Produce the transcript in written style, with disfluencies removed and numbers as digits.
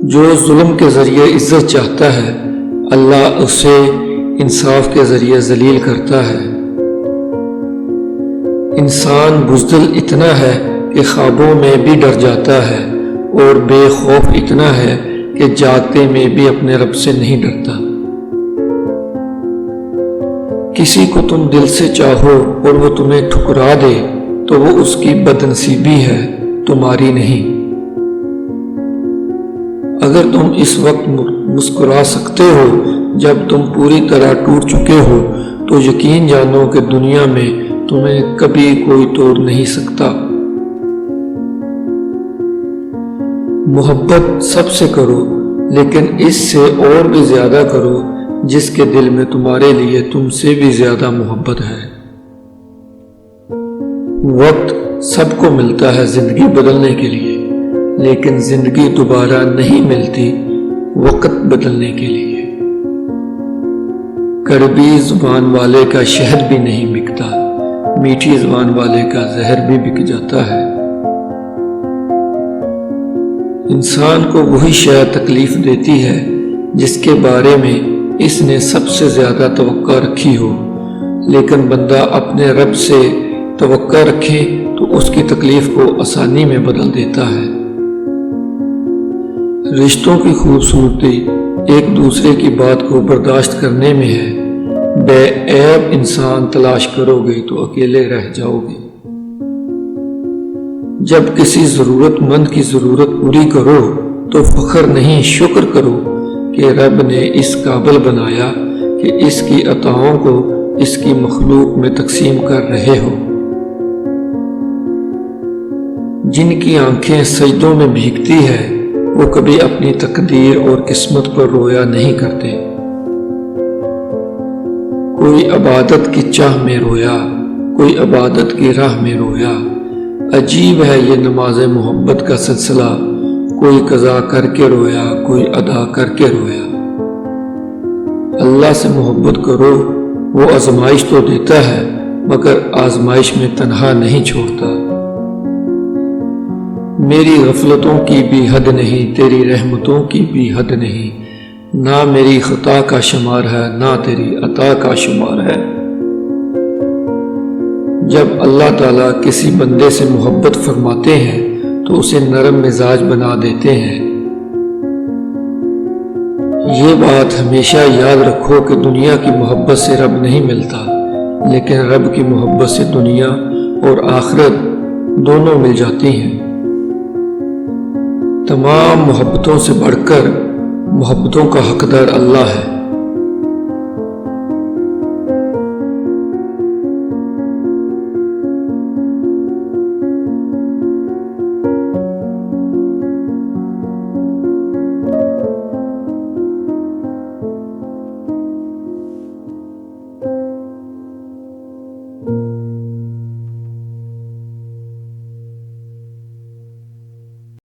جو ظلم کے ذریعے عزت چاہتا ہے اللہ اسے انصاف کے ذریعے ذلیل کرتا ہے۔ انسان بزدل اتنا ہے کہ خوابوں میں بھی ڈر جاتا ہے اور بے خوف اتنا ہے کہ جاگتے میں بھی اپنے رب سے نہیں ڈرتا۔ کسی کو تم دل سے چاہو اور وہ تمہیں ٹھکرا دے تو وہ اس کی بدنصیبی ہے، تمہاری نہیں۔ اگر تم اس وقت مسکرا سکتے ہو جب تم پوری طرح ٹوٹ چکے ہو تو یقین جانو کہ دنیا میں تمہیں کبھی کوئی توڑ نہیں سکتا۔ محبت سب سے کرو لیکن اس سے اور بھی زیادہ کرو جس کے دل میں تمہارے لیے تم سے بھی زیادہ محبت ہے۔ وقت سب کو ملتا ہے زندگی بدلنے کے لیے، لیکن زندگی دوبارہ نہیں ملتی وقت بدلنے کے لیے۔ کڑوی زبان والے کا شہد بھی نہیں بکتا، میٹھی زبان والے کا زہر بھی بک جاتا ہے۔ انسان کو وہی شے تکلیف دیتی ہے جس کے بارے میں اس نے سب سے زیادہ توقع رکھی ہو، لیکن بندہ اپنے رب سے توقع رکھے تو اس کی تکلیف کو آسانی میں بدل دیتا ہے۔ رشتوں کی خوبصورتی ایک دوسرے کی بات کو برداشت کرنے میں ہے۔ بے عیب انسان تلاش کرو گے تو اکیلے رہ جاؤ گے۔ جب کسی ضرورت مند کی ضرورت پوری کرو تو فخر نہیں شکر کرو کہ رب نے اس قابل بنایا کہ اس کی عطاؤں کو اس کی مخلوق میں تقسیم کر رہے ہو۔ جن کی آنکھیں سجدوں میں بھیگتی ہے وہ کبھی اپنی تقدیر اور قسمت پر رویا نہیں کرتے۔ کوئی عبادت کی چاہ میں رویا، کوئی عبادت کی راہ میں رویا۔ عجیب ہے یہ نماز محبت کا سلسلہ، کوئی قضا کر کے رویا، کوئی ادا کر کے رویا۔ اللہ سے محبت کرو، وہ آزمائش تو دیتا ہے مگر آزمائش میں تنہا نہیں چھوڑتا۔ میری غفلتوں کی بھی حد نہیں، تیری رحمتوں کی بھی حد نہیں، نہ میری خطا کا شمار ہے نہ تیری عطا کا شمار ہے۔ جب اللہ تعالیٰ کسی بندے سے محبت فرماتے ہیں تو اسے نرم مزاج بنا دیتے ہیں۔ یہ بات ہمیشہ یاد رکھو کہ دنیا کی محبت سے رب نہیں ملتا، لیکن رب کی محبت سے دنیا اور آخرت دونوں مل جاتی ہیں۔ تمام محبتوں سے بڑھ کر محبتوں کا حقدار اللہ ہے۔